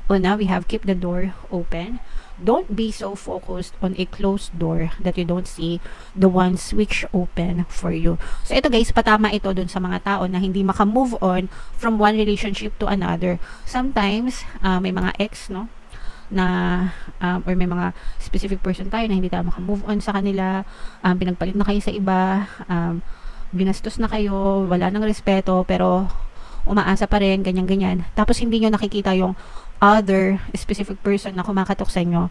Una, we have keep the door open. Don't be so focused on a closed door that you don't see the ones which open for you. So ito guys, patama ito dun sa mga tao na hindi maka-move on from one relationship to another. Sometimes, may mga ex, no? Na or may mga specific person tayo na hindi tayo maka-move on sa kanila, pinagpalit na kayo sa iba, binastos na kayo, wala nang respeto, pero umaasa pa rin, ganyan-ganyan. Tapos hindi nyo nakikita yung other specific person na kumakatok sa inyo.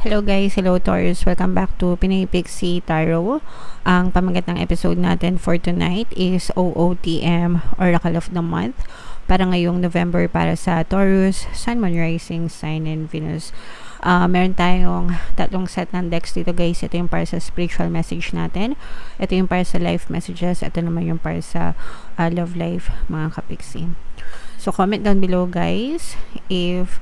Hello guys, hello Taurus, welcome back to Pinay Pixie Tarot. Ang pamagat ng episode natin for tonight is OOTM, Oracle of the Month, para ngayong November para sa Taurus, Sun, Moon, Rising, Sign, and Venus. Meron tayong tatlong set ng decks dito guys. Ito yung para sa spiritual message natin, ito yung para sa life messages, ito naman yung para sa love life, mga kapixie. So comment down below guys if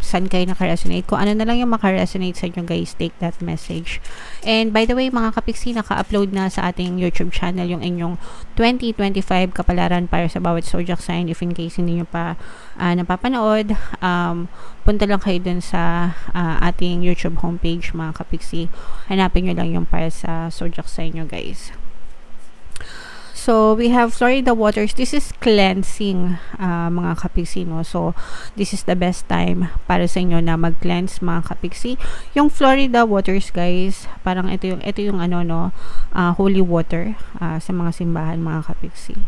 saan kayo naka-resonate. Kung ano na lang yung maka-resonate sa inyo guys, take that message. And by the way mga kapixie, naka-upload na sa ating YouTube channel yung inyong 2025 kapalaran para sa bawat zodiac sign. If in case hindi nyo pa napapanood, punta lang kayo dun sa ating YouTube homepage mga kapixie. Hanapin nyo lang yung para sa zodiac sign nyo guys. So, we have Florida waters. This is cleansing, mga kapixie, no? So, this is the best time para sa inyo na mag-cleanse, mga kapixie. Yung Florida waters, guys, parang ito yung ano, no? Holy water sa mga simbahan, mga kapixie.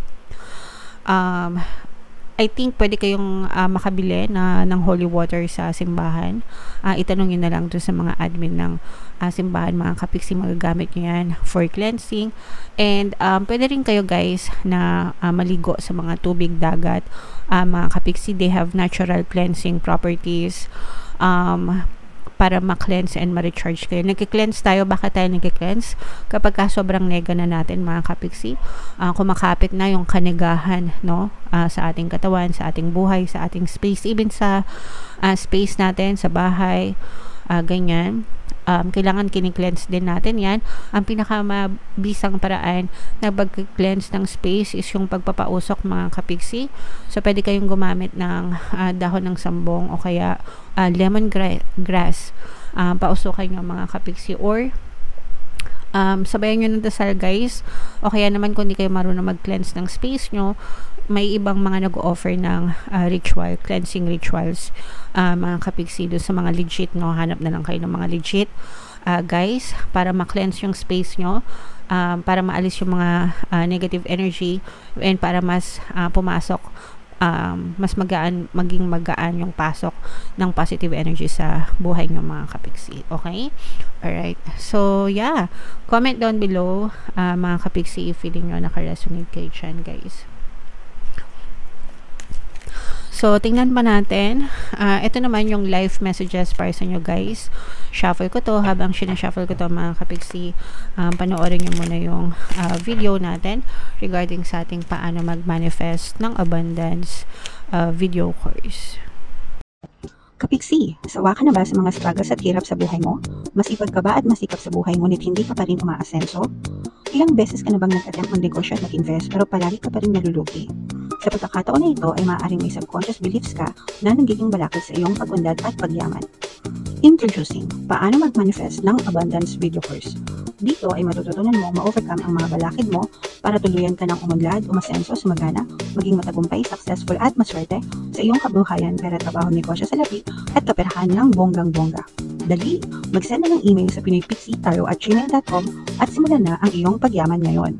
I think pwede kayong makabili ng holy water sa simbahan. Itanong nyo na lang doon sa mga admin ng simbahan, mga kapixie, magagamit nyo yan for cleansing. And pwede rin kayo guys na maligo sa mga tubig dagat. Mga kapixie, they have natural cleansing properties para ma-cleanse and ma-recharge kayo. Nagki-cleanse tayo. Bakit tayo nagki-cleanse? Kapag sobrang nega na natin, mga kapixie, kumakapit na yung kanigahan, no? Sa ating katawan, sa ating buhay, sa ating space, even sa space natin, sa bahay, ganyan. Kailangan kini-cleanse din natin yan. Ang pinakamabisang paraan na pag-cleanse ng space is yung pagpapausok, mga kapixie. So, pwede kayong gumamit ng dahon ng sambong o kaya lemon grass. Pausukan nyo, mga kapixie. Or, sabayan nyo ng dasal, guys. O kaya naman, kung di kayo marunong mag-cleanse ng space nyo, may ibang mga nag-offer ng ritual, cleansing rituals, mga kapixie, doon sa mga legit, no? Hanap na lang kayo ng mga legit, guys, para ma-cleanse yung space nyo, para maalis yung mga negative energy, and para mas pumasok, mas maging magaan yung pasok ng positive energy sa buhay ng mga kapixie. Okay? Alright. So, yeah. Comment down below, mga kapixie, if feeling nyo naka-resonate kayo dyan, guys. So, tingnan pa natin. Ito naman yung live messages para sa inyo, guys. Shuffle ko to. Habang sinashuffle ko to, mga kapixie, panoorin nyo muna yung video natin regarding sa ating paano mag-manifest ng abundance video course. Kapixie, sawa ka na ba sa mga struggles at hirap sa buhay mo? Masipag ka ba at masikap sa buhay ngunit hindi ka pa rin umaasenso? Ilang beses ka na bang nag-attempt mag-negosyo at mag-invest pero palagi ka pa rin nalulugi? Sa pagkakataon na ito ay maaaring may subconscious beliefs ka na nagiging balakid sa iyong pag-unlad at pagyaman. Introducing, paano mag-manifest ng abundance video course. Dito ay matututunan mo ma-overcome ang mga balakid mo para tuluyan ka ng umunlad, umasenso, sumagana, maging matagumpay, successful at maswerte sa iyong kabuhayan, pera, trabaho, negosyo, salapi at kaperahan ng bonggang-bongga. Dali, mag-send na ng email sa pinoypixietaro@gmail.com at simulan na ang iyong pagyaman ngayon.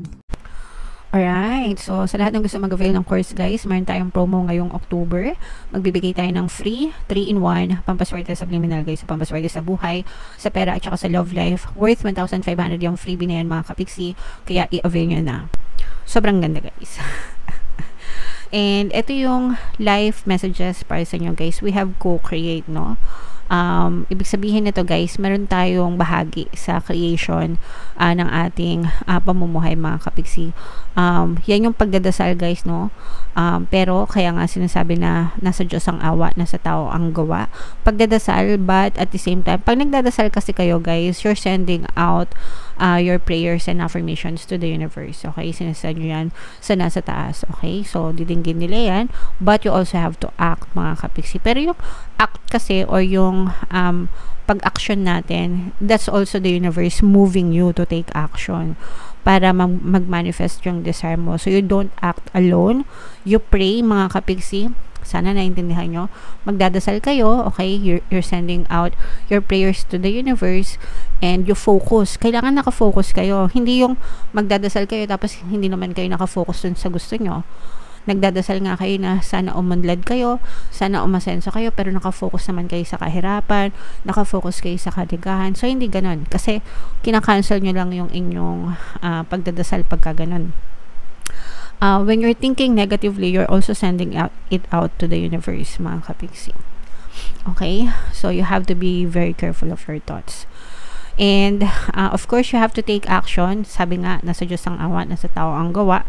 Alright, so sa lahat ng gusto mag-avail ng course guys, meron tayong promo ngayong October. Magbibigay tayo ng free 3-in-1 pampaswerte subliminal guys, pampaswerte sa buhay, sa pera at saka sa love life. Worth 1,500 yung freebie na yan, mga kapixie, kaya i-avail nyo na. Sobrang ganda guys. And ito yung live messages para sa inyo guys. We have co-create, no? Ibig sabihin nito guys, meron tayong bahagi sa creation ng ating pamumuhay mga kapiksi. Yan yung pagdadasal guys, no? Pero kaya nga sinasabi na nasa Diyos ang awa, nasa tao ang gawa. Pagdadasal, but at the same time, pag nagdadasal kasi kayo guys, you're sending out your prayers and affirmations to the universe. Okay? Sinasend nyo yan sa nasa taas. Okay? So, didinggin nila yan. But you also have to act mga kapiksi. Pero yung act kasi or yung pag-action natin, that's also the universe moving you to take action para mag-manifest yung desire mo. So, you don't act alone. You pray, mga kapiksi. Sana naintindihan nyo. Magdadasal kayo, okay? You're sending out your prayers to the universe and you focus. Kailangan nakafocus kayo. Hindi yung magdadasal kayo tapos hindi naman kayo nakafocus dun sa gusto nyo. Nagdadasal nga kayo na sana umunlad kayo, sana umasenso kayo, pero nakafocus naman kayo sa kahirapan, nakafocus kayo sa kaligahan. So, hindi ganun. Kasi, kinakancel nyo lang yung inyong pagdadasal pagka ganun. When you're thinking negatively, you're also sending it out to the universe, mga kapiksi. Okay? So, you have to be very careful of your thoughts. And, of course, you have to take action. Sabi nga, nasa Diyos ang awa, nasa tao ang gawa.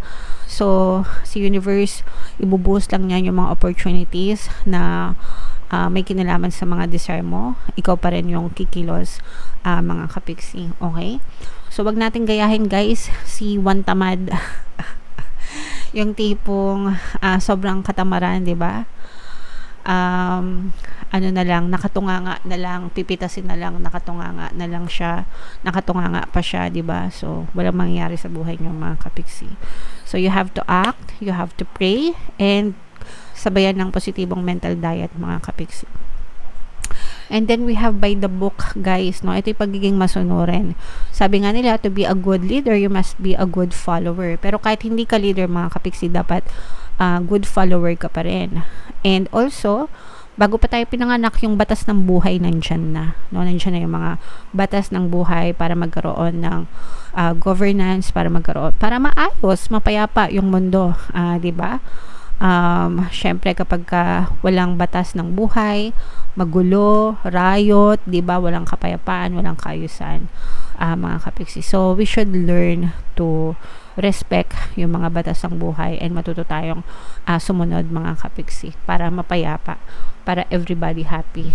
So, si universe, ibubuhos lang niya yung mga opportunities na may kinalaman sa mga desire mo. Ikaw pa rin yung kikilos, mga kapiksi. Okay? So, wag natin gayahin, guys, si Juan Tamad. Yung tipong sobrang katamaran, di ba? Ano na lang, nakatunganga na lang, pipitasin na lang, nakatunganga na lang siya, nakatunganga pa siya, di ba? So, walang mangyayari sa buhay niyo, mga kapiksi. So, you have to act, you have to pray, and sabayan ng positibong mental diet, mga kapiksi. And then we have by the book, guys, no? Ito yung pagiging masunurin. Sabi nga nila, to be a good leader, you must be a good follower. Pero kahit hindi ka leader, mga kapiksi, dapat good follower ka pa rin. And also, bago pa tayo pinanganak, yung batas ng buhay nandyan na. No? Nandyan na yung mga batas ng buhay para magkaroon ng governance, para maayos, mapayapa yung mundo. Diba? Syempre, kapag walang batas ng buhay, magulo, riot, diba? Walang kapayapaan, walang kaayusan, mga kapiksi. So, we should learn to respect yung mga batas ng buhay and matuto tayong sumunod, mga kapiksi, para mapayapa, para everybody happy,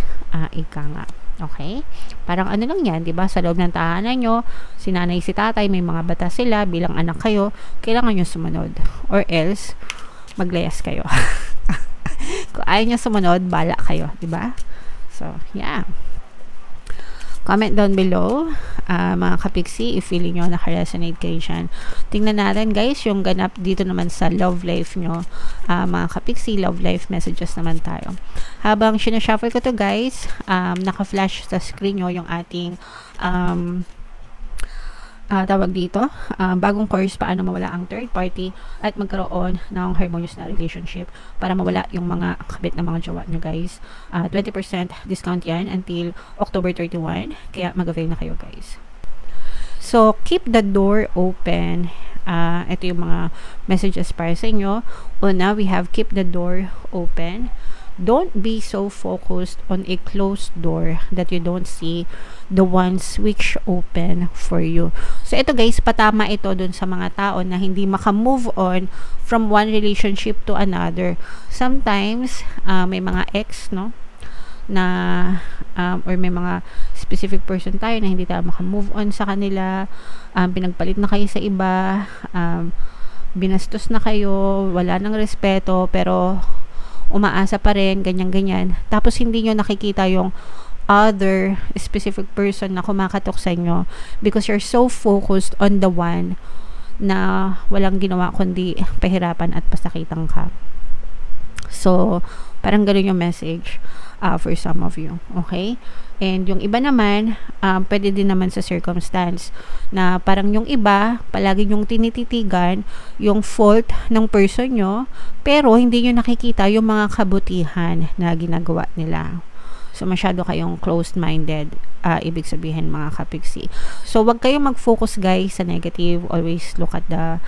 ika nga. Okay? Parang ano lang yan, diba? Sa loob ng tahanan nyo, si nanay, si tatay, may mga batas sila, bilang anak kayo, kailangan nyo sumunod. Or else, maglayas kayo. Kung ayaw nyo sumunod, bala kayo, diba? So, yeah. Comment down below, mga kapiksi, if feeling nyo naka-resonate kayo dyan. Tingnan natin, guys, yung ganap dito naman sa love life nyo. Mga kapiksi, love life messages naman tayo. Habang sinashuffle ko to, guys, naka-flash sa screen nyo yung ating tawag dito, bagong course, paano mawala ang third party at magkaroon ng harmonious na relationship para mawala yung mga kabit na mga jowa nyo, guys. 20% discount yan until October 31, kaya mag-avail na kayo, guys. So, keep the door open. Ito yung mga messages para sa inyo. Una, we have keep the door open. Don't be so focused on a closed door that you don't see the ones which open for you. So, ito guys, patama ito dun sa mga tao na hindi maka-move on from one relationship to another. Sometimes, may mga ex, no? Na, or may mga specific person tayo na hindi tayo maka-move on sa kanila. Pinagpalit na kayo sa iba. Binastos na kayo. Wala nang respeto. Pero, umaasa pa rin, ganyan-ganyan. Tapos, hindi nyo nakikita yung other specific person na kumakatok sa inyo because you're so focused on the one na walang ginawa kundi pahirapan at pasakitan ka. So, parang ganun yung message for some of you. Okay? And yung iba naman, pwede din naman sa circumstance na parang yung iba, palagi yung tinititigan yung fault ng person nyo, pero hindi nyo nakikita yung mga kabutihan na ginagawa nila. So, masyado kayong closed-minded, ibig sabihin, mga kapiksi. So, wag kayong mag-focus, guys, sa negative. Always look at the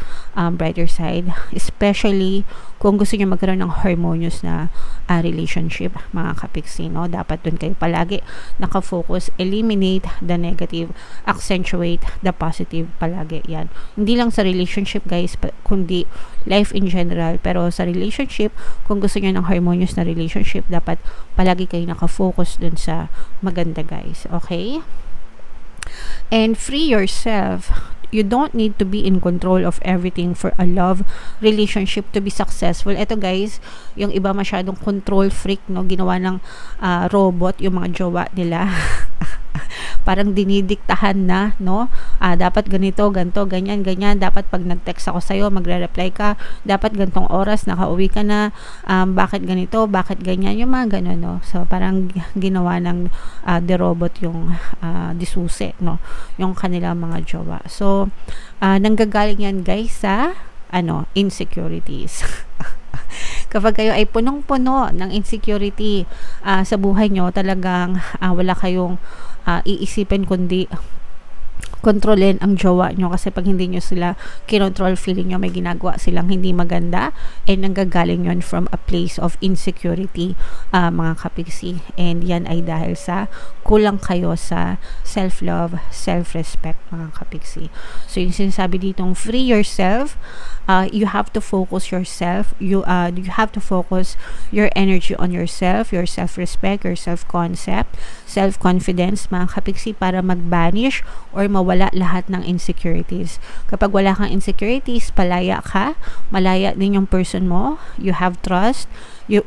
brighter side. Especially, kung gusto nyo magkaroon ng harmonious na relationship, mga kapiksi, no? Dapat dun kayo palagi nakafocus, eliminate the negative, accentuate the positive palagi. Yan. Hindi lang sa relationship, guys, kundi life in general. Pero sa relationship, kung gusto niyo ng harmonious na relationship, dapat palagi kayo nakafocus dun sa maganda, guys. Okay? And free yourself. You don't need to be in control of everything for a love relationship to be successful. Ito, guys, yung iba masyadong control freak, no? Ginawa ng robot yung mga jowa nila. Parang dinidiktahan na, no? Dapat ganito, ganto, ganyan, ganyan. Dapat pag nag-text ako sa'yo, magre-reply ka. Dapat gantong oras, nakauwi ka na. Bakit ganito, bakit ganyan? Yung mga ganon, no? So, parang ginawa ng the robot yung disusi, no? Yung kanilang mga jowa. So, nanggagaling yan, guys, sa insecurities. Kapag kayo ay punong-puno ng insecurity sa buhay nyo, talagang wala kayong iisipin kundi kontrolin ang jowa nyo, kasi pag hindi nyo sila kinontrol, feeling nyo may ginagawa silang hindi maganda, and nanggagaling yun from a place of insecurity, mga kapiksi. And yan ay dahil sa kulang kayo sa self-love, self-respect, mga kapiksi. So yung sinasabi ditong free yourself, you have to focus yourself, you have to focus your energy on yourself, your self-respect, your self-concept, self-confidence, mga kapiksi, para mag-banish or mawala lahat ng insecurities. Kapag wala kang insecurities, palaya ka, malaya din yung person mo, you have trust, you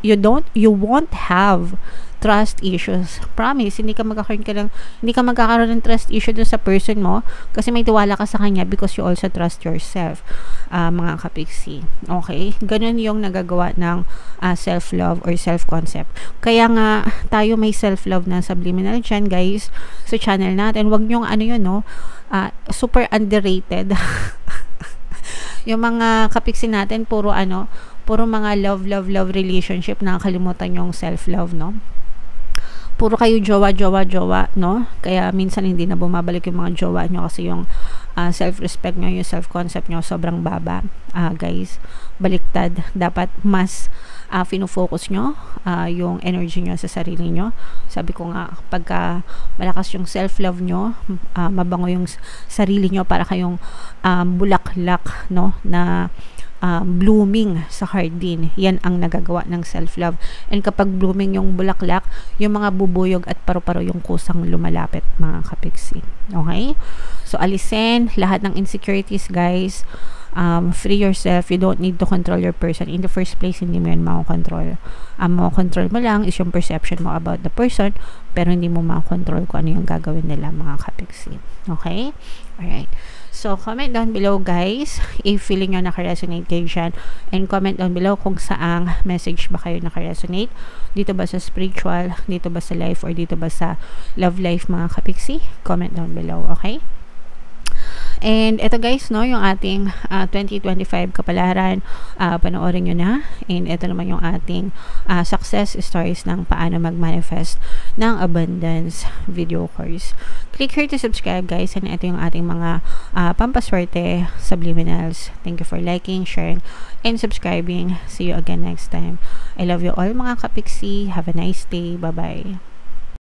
won't have trust issues. Promise, hindi ka magkakaroon ng trust issue dun sa person mo, kasi may tiwala ka sa kanya because you also trust yourself, mga kapiksi. Okay? Ganun yung nagagawa ng self-love or self-concept. Kaya nga, tayo may self-love na subliminal dyan, guys, sa channel natin. Huwag nyong super underrated. Yung mga kapiksi natin, puro mga love relationship, nakakalimutan yung self-love, no? Puro kayo jowa, no? Kaya minsan hindi na bumabalik yung mga jowa nyo, kasi yung self-respect nyo, yung self-concept nyo, sobrang baba. Guys, baliktad. Dapat mas fino-focus nyo yung energy nyo sa sarili nyo. Sabi ko nga, pagka malakas yung self-love nyo, mabango yung sarili nyo, para kayong bulaklak, no? Na blooming sa hardin. Yan ang nagagawa ng self-love. And kapag blooming yung bulaklak, yung mga bubuyog at paru-paro yung kusang lumalapit, mga kapiksi. Okay? So, alisin lahat ng insecurities, guys. Free yourself. You don't need to control your person. In the first place, hindi mo yan makakontrol. Makakontrol mo lang is yung perception mo about the person, pero hindi mo makakontrol kung ano yung gagawin nila, mga kapiksi. Okay? Alright. So, comment down below, guys, if feeling nyo nakaresonate kayo dyan. And comment down below kung saang message ba kayo nakaresonate. Dito ba sa spiritual, dito ba sa life, or dito ba sa love life, mga kapiksi? Comment down below, okay? And ito, guys, no, yung ating 2025 kapalaran, panoorin nyo na. And ito naman yung ating success stories ng paano mag-manifest ng abundance video course. Click here to subscribe, guys, and ito yung ating mga pampaswerte subliminals. Thank you for liking, sharing, and subscribing. See you again next time. I love you all, mga kapiksi. Have a nice day. Bye-bye.